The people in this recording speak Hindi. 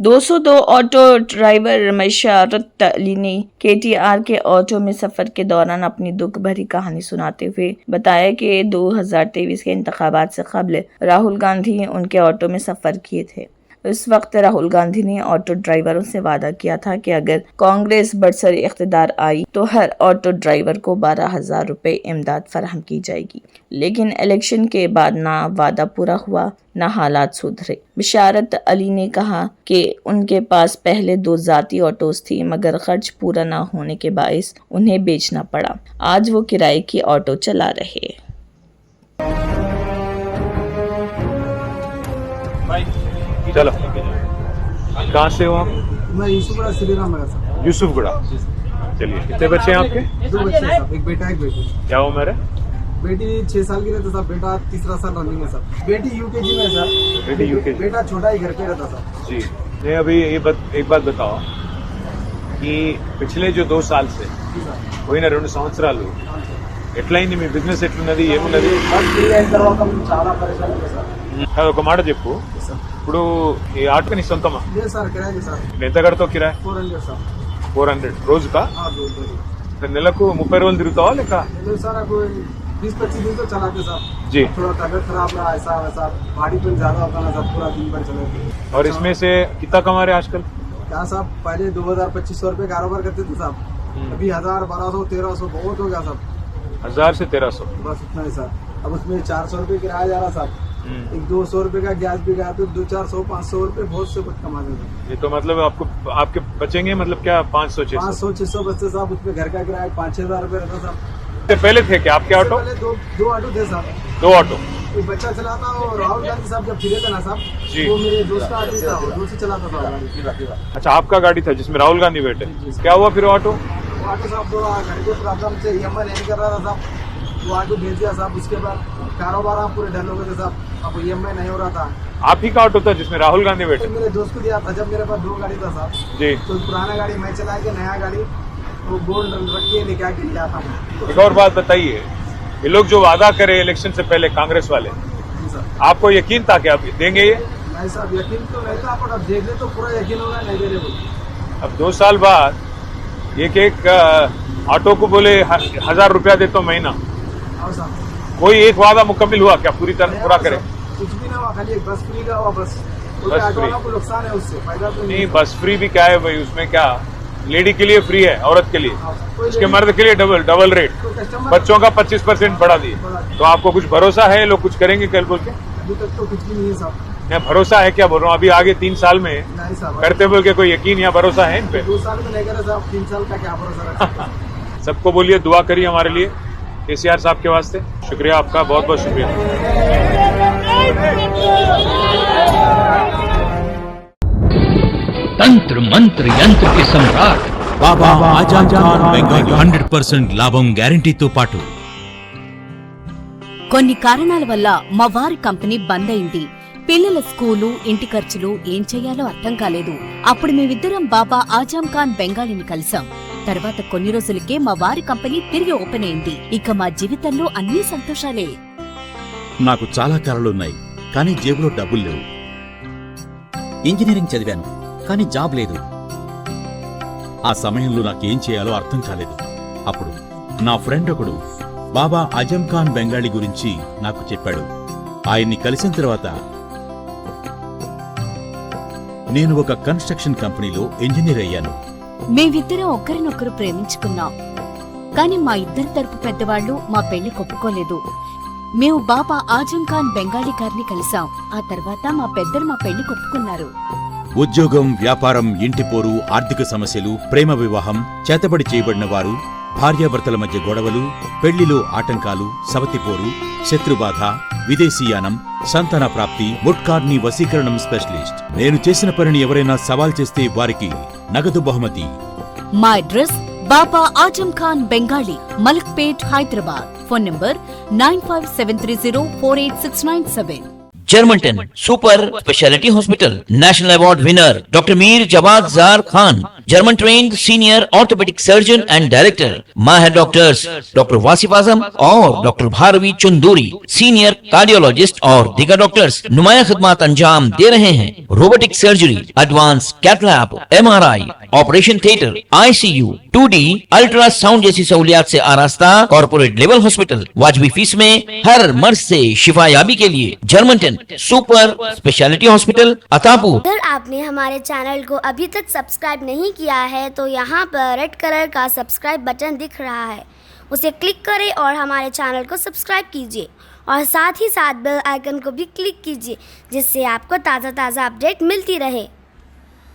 202 ऑटो ड्राइवर मशारत अली ने KTR के ऑटो में सफर के दौरान अपनी दुख भरी कहानी सुनाते हुए बताया कि 2023 के इंतखाबात से कबल राहुल गांधी उनके ऑटो में सफर किए थे। उस वक्त राहुल गांधी ने ऑटो ड्राइवरों से वादा किया था कि अगर कांग्रेस बरसर इख्तिदार आई तो हर ऑटो ड्राइवर को 12,000 रुपए इमदाद फराहम की जाएगी, लेकिन इलेक्शन के बाद ना वादा पूरा हुआ ना हालात सुधरे। मशारत अली ने कहा कि उनके पास पहले 2 जाती ऑटोज थी, मगर खर्च पूरा ना होने के बायस उन्हें बेचना पड़ा। आज वो किराए की ऑटो चला रहे। चलो, कहाँ से हो आप? मैं यूसुफगढ़ श्रीराम नगर से। यूसुफगढ़। चलिए, कितने बच्चे हैं आपके? 2 बच्चे हैं साहब, एक बेटा एक बेटी। क्या उम्र है? बेटी 6 साल की रहता साहब, बेटा 3रा साल रनिंग है साहब। बेटी UKG में है साहब। बेटी UKG। बेटा छोटा ही घर पे रहता साहब। जी, नहीं अभी एक बात बताओ कि पिछले जो 2 साल से పోయిన 2 సంవత్సరాలు ఎట్లయింది మీ బిజినెస్? ఎట్లున్నది? ఏమున్నది? చాలా పరిశ్రమ సార్। ఒక మాట చెప్పు, ఇప్పుడు ఈ ఆటో నీ సొంతమా? సార్ కిరాయి సార్। ఎంత కడతావు కిరాయి? 400 సార్। 400 రోజుకా? నెలకు 30 రోజులు తిరుగుతావా లేక? సార్ నాకు 20-25 दिन तो चलाते साहब जी। थोड़ा तबियत खराब रहा, ऐसा वैसा बॉडी पेन ज्यादा होता ना साहब, पूरा दिन भर चले। और इसमें से कितना कमा रहे आजकल? क्या साहब, पहले 2,000-2,500 रुपए कारोबार करते थे साहब, अभी 1,000, 1,200, 1,300 बहुत हो गया साहब। 1000 से 1300 बस उतना ही साहब। अब उसमें 400 रुपए किराया जा रहा साहब, एक 200 रुपए का गैस भी गया तो 200-400-500 रुपए बहुत से कुछ कमा देते। ये तो मतलब आपके बचेंगे, मतलब क्या 500-600? 500-600 बचते साहब। उसमें घर का किराया 5-6 रुपए रहता साहब। पहले थे क्या आपके ऑटो? पहले दो ऑटो थे साहब। 2 ऑटो? एक बच्चा चलाता और राहुल गांधी साहब जब फिरे थे ना साहब, वो मेरे दोस्त का आदमी था, वो दोस्त चलाता था गाड़ी। अच्छा, आपका गाड़ी था जिसमें राहुल गांधी बैठे? क्या हुआ फिर ऑटो? ऑटो साहब थोड़ा घर के प्रॉब्लम से EMI नहीं कर रहा था साहब, वो ऑटो भेज दिया साहब। उसके बाद कारोबार आप पूरे डल हो गए थे साहब, अब EMI नहीं हो रहा था। आप ही का ऑटो था जिसमें राहुल गांधी बैठे? तो मेरे दोस्त को दिया था जब मेरे पास 2 गाड़ी था साहब जी। तो पुराना गाड़ी मैं चला के नया गाड़ी वो गोल्ड रख के लेके आके लिया था। एक और बात बताइए, ये लोग जो वादा करे इलेक्शन से पहले कांग्रेस वाले, आपको यकीन था कि आप देंगे ये? नहीं साहब, यकीन तो नहीं था, पर अब देख ले तो पूरा यकीन होगा नहीं दे रहे। अब 2 साल बाद एक ऑटो को बोले 1,000 रुपया देता हूं महीना, कोई एक वादा मुकम्मिल हुआ क्या? पूरी तरह पूरा करे? कुछ भी ना हुआ, खाली एक बस फ्री का हुआ बस। बस फ्री को नुकसान है उससे, फायदा तो नहीं। बस फ्री भी क्या है भाई, उसमें क्या लेडी के लिए फ्री है, औरत के लिए, उसके मर्द के लिए डबल रेट, बच्चों का 25% बढ़ा दिए। तो आपको कुछ भरोसा है लोग कुछ करेंगे कल बोल के? अभी तक तो कुछ भी नहीं है साहब। नहीं, भरोसा है क्या बोल रहा हूँ, अभी आगे 3 साल में नहीं साहब करते बोल के कोई यकीन या भरोसा है इन पे? 2 साल में नहीं करे साहब, 3 साल का क्या भरोसा रखा। सबको बोलिए दुआ करिए हमारे लिए, KCR साहब के वास्ते। शुक्रिया आपका, बहुत बहुत शुक्रिया। तंत्र मंत्र यंत्र के सम्राट బాబా ఆజం ఖాన్ బెంగాలీ 100% లాభం గ్యారంటీతో పాటు కొన్ని కారణాల వల్ల మా వారి కంపెనీ బంద్ అయింది. పిల్లల స్కూలు, ఇంటి ఖర్చులు ఏం చెయ్యాలో అర్థం కాలేదు. అప్పుడు మేమిద్దరం బాబా ఆజం ఖాన్ బెంగాలీని కలిసాం. తర్వాత కొన్ని రోజులకే మా వారి కంపెనీ తిరిగి ఓపెన్ అయింది. ఇక మా జీవితంలో అన్ని సంతోషాలే. నాకు చాలా కలలున్నాయి, కానీ జేబులో డబ్బులు లేవు. ఇంజనీరింగ్ చదివాను, కానీ జాబ్ లేదు. ఆ సమయంలో నాకేం చేయాలో అర్థం కాలేదు. అప్పుడు నా ఫ్రెండ్ ఒకడు బాబా ఆజం ఖాన్ బెంగాలీ గురించి నాకు చెప్పాడు. ఆయన్ని కలిసిన తర్వాత నేను ఒక కన్స్ట్రక్షన్ కంపెనీలో ఇంజనీర్ అయ్యాను. మేమిద్దరం ఒకరినొకరు ప్రేమించుకున్నాం. కాని మా ఇద్దరి తరపు పెద్దవాళ్లు మా పెళ్లి ఒప్పుకోలేదు. మేము బాబా ఆజం ఖాన్ బెంగాలీ గారిని కలిసాం. ఆ తర్వాత మా పెద్దలు మా పెళ్లి ఒప్పుకున్నారు. ఉద్యోగం, వ్యాపారం, ఇంటి పోరు, ఆర్థిక సమస్యలు, ప్రేమ వివాహం, చేతబడి చేయబడిన వారు, భార్యాభర్తల మధ్య గొడవలు, పెళ్లిలో ఆటంకాలు, సవతిపోరు, శత్రుబాధ, విదేశీయానం, సంతాన ప్రాప్తి, ముట్కార్ని వశీకరణం స్పెషలిస్ట్. నేను చేసిన పనిని ఎవరైనా సవాల్ చేస్తే వారికి నగదు బహుమతి. మా address Baba Azam Khan Bengali, Malakpet, Hyderabad. Phone number 9573048697. German 10 super speciality hospital, national award winner doctor Mir Jawad Jar Khan, German trained senior orthopaedic surgeon and director, माहिर डॉक्टर्स डॉक्टर वासिफ आजम और doctor Bharavi Chunduri, senior cardiologist और दीगर डॉक्टर्स नुमाया खिदमत अंजाम दे रहे हैं। Robotic surgery, advance cath lab, MRI, operation theatre, ICU, 2D ultrasound जैसी सहूलियात से आरास्ता कॉर्पोरेट लेवल हॉस्पिटल। वाजबी फीस में हर मर्ज से शिफायाबी के लिए German super speciality hospital Attapur. अगर आपने हमारे चैनल को अभी तक सब्सक्राइब नहीं किया है तो यहाँ पर रेड कलर का सब्सक्राइब बटन दिख रहा है, उसे क्लिक करें और हमारे चैनल को सब्सक्राइब कीजिए और साथ ही साथ बेल आइकन को भी क्लिक कीजिए, जिससे आपको ताज़ा अपडेट मिलती रहे।